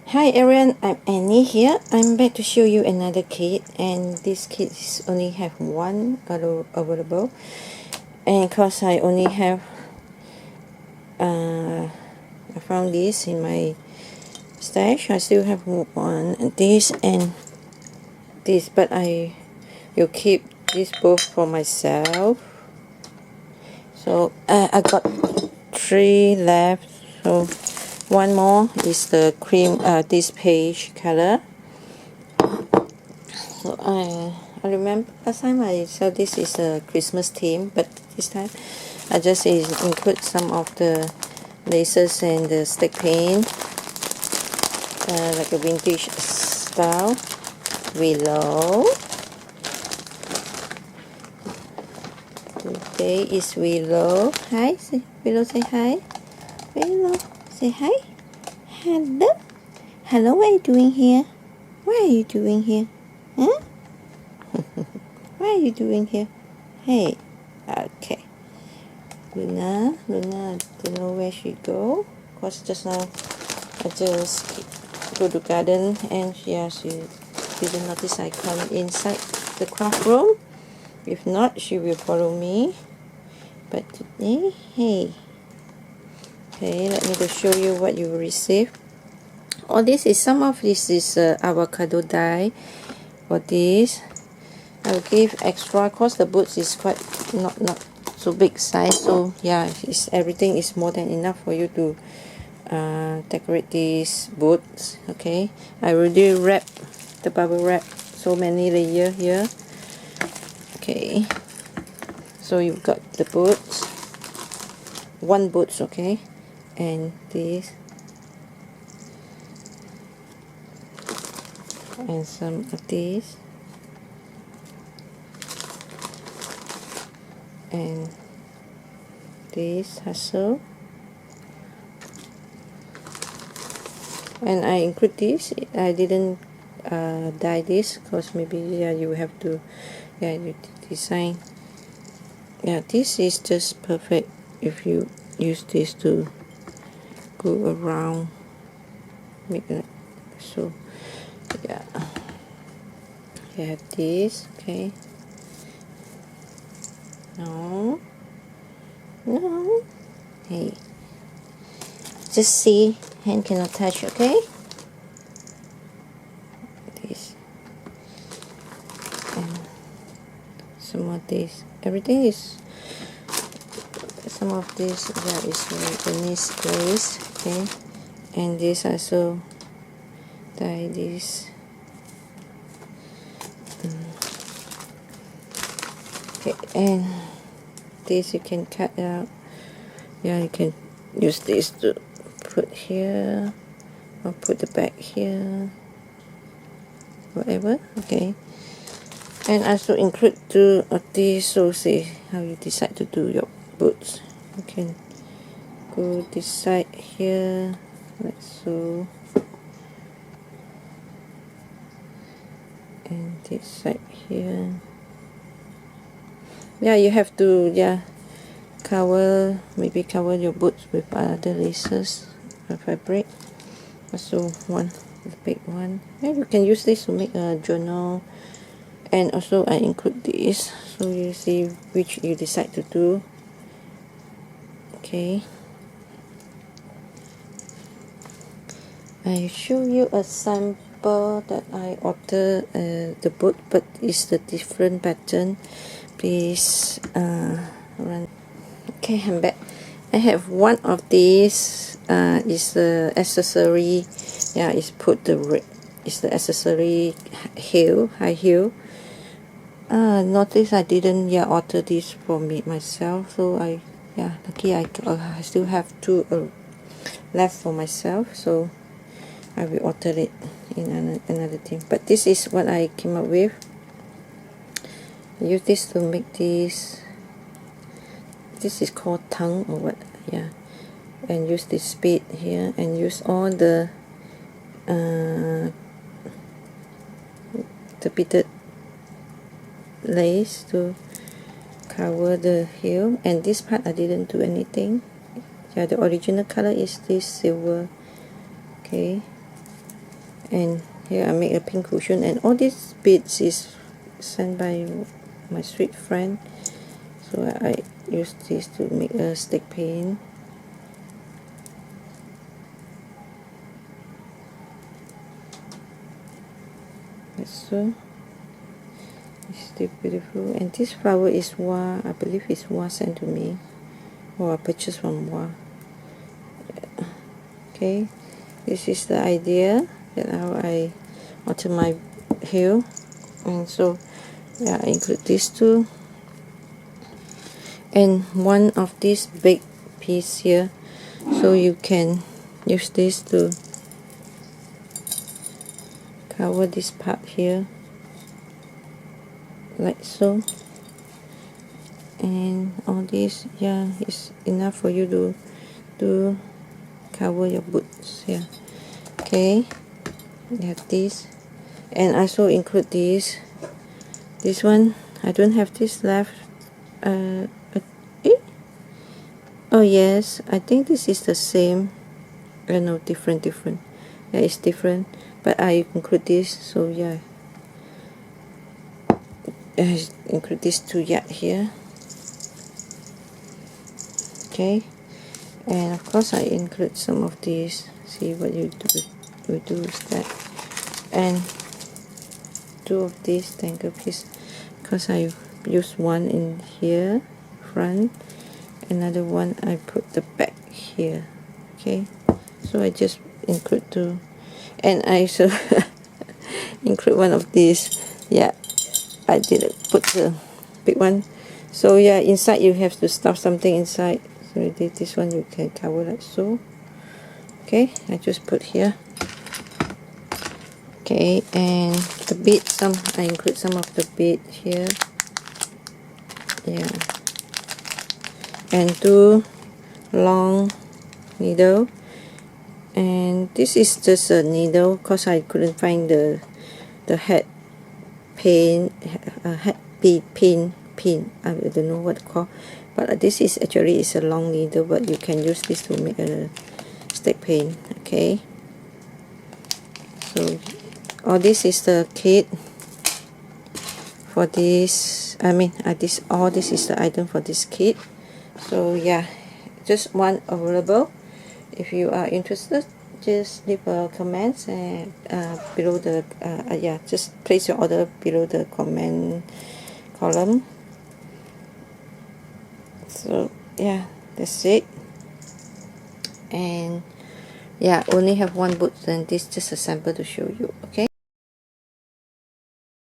Hi everyone, I'm Annie here. I'm back to show you another kit, and this kit is only have one available, and because I only have I found this in my stash. I still have one, this and this, but I will keep this both for myself. So I got 3 left, so one more is the cream this page color. So I remember last time I said this is a Christmas theme, but this time I just include some of the laces and the stick paint, like a vintage style willow. Today is Willow. Hi, Willow, say hi. Willow, say hi. Hello. Hello, what are you doing here? What are you doing here? Huh? What are you doing here? Hey. Okay. Luna, I don't know where she go. Cause just now I just go to garden and she didn't notice I come inside the craft room. If not, she will follow me. But today, hey. Okay, let me just show you what you will receive. All this is, some of this is avocado dye. For this, I'll give extra cause the boots is quite not so big size. So yeah, everything is more than enough for you to decorate these boots. Okay, I already wrap the bubble wrap so many layer here. Okay, so you've got the boots, one boots, okay, and this, and some of these, and this hustle, and I include this. I didn't dye this because maybe you have to you design. This is just perfect if you use this to go around, make it so. Yeah, you have this. Okay, no, hey, just see, hand cannot touch. Okay, this and some of this, everything is, some of this is Venice glaze. Okay, and this also dye this. Okay, and this you can cut out. Yeah, you can use this to put here or put the back here, whatever. Okay, and also include 2 of these. So see how you decide to do your boots. You can go this side here like so, and this side here. Yeah, you have to maybe cover your boots with other laces or fabric. Also one, the big one. Yeah, you can use this to make a journal. And also I include this, so you see which you decide to do. Okay, I show you a sample that I ordered the boot, but it's the different pattern. Please run. Okay, I'm back. I have one of these. Is the accessory. Yeah, it's put it's the accessory high heel. Notice I didn't order this for myself. So lucky I still have 2 left for myself. So I will order it in another thing. But this is what I came up with. Use this to make this. This is called tongue or what? Yeah, and use this bead here, and use all the beaded lace to cover the heel. And this part I didn't do anything. Yeah, the original color is this silver. Okay, And here I make a pink cushion, and all these beads is sent by my sweet friend, so I use this to make a stick pin. So it's still beautiful. And this flower is Wa, I believe it's Wa sent to me, or I purchased from Wa. Okay, this is the idea that how I alter my heel. And so yeah, I include these two, and one of these big piece here, so you can use this to cover this part here, like so. And all this, yeah, is enough for you to cover your boots here. Okay, you have this, and I also include this one. I don't have this left. Oh yes, I think this is the same. No, different. Yeah, it's different, but I include this. So yeah, I include these two yet here. Okay, and of course I include some of these. See what you do with that, and two of these tangle piece, because I use one in here front, another one I put the back here. Okay, so I just include two, and I also include one of these. Yeah, I didn't put the big one. So yeah, inside you have to stuff something inside. So this one you can cover like so. Okay, I just put here. Okay, and the bead, I include some of the bead here. Yeah, and two long needle, and this is just a needle because I couldn't find the head pin, pin. I don't know what to call, but this is actually a long needle, but you can use this to make a stick pin. Okay, so all this is the kit for this. I mean, all this is the item for this kit. So yeah, just one available. If you are interested, just leave a comment and below the yeah, just place your order below the comment column. So yeah, that's it. And yeah, only have one boot, and this just a sample to show you. Okay.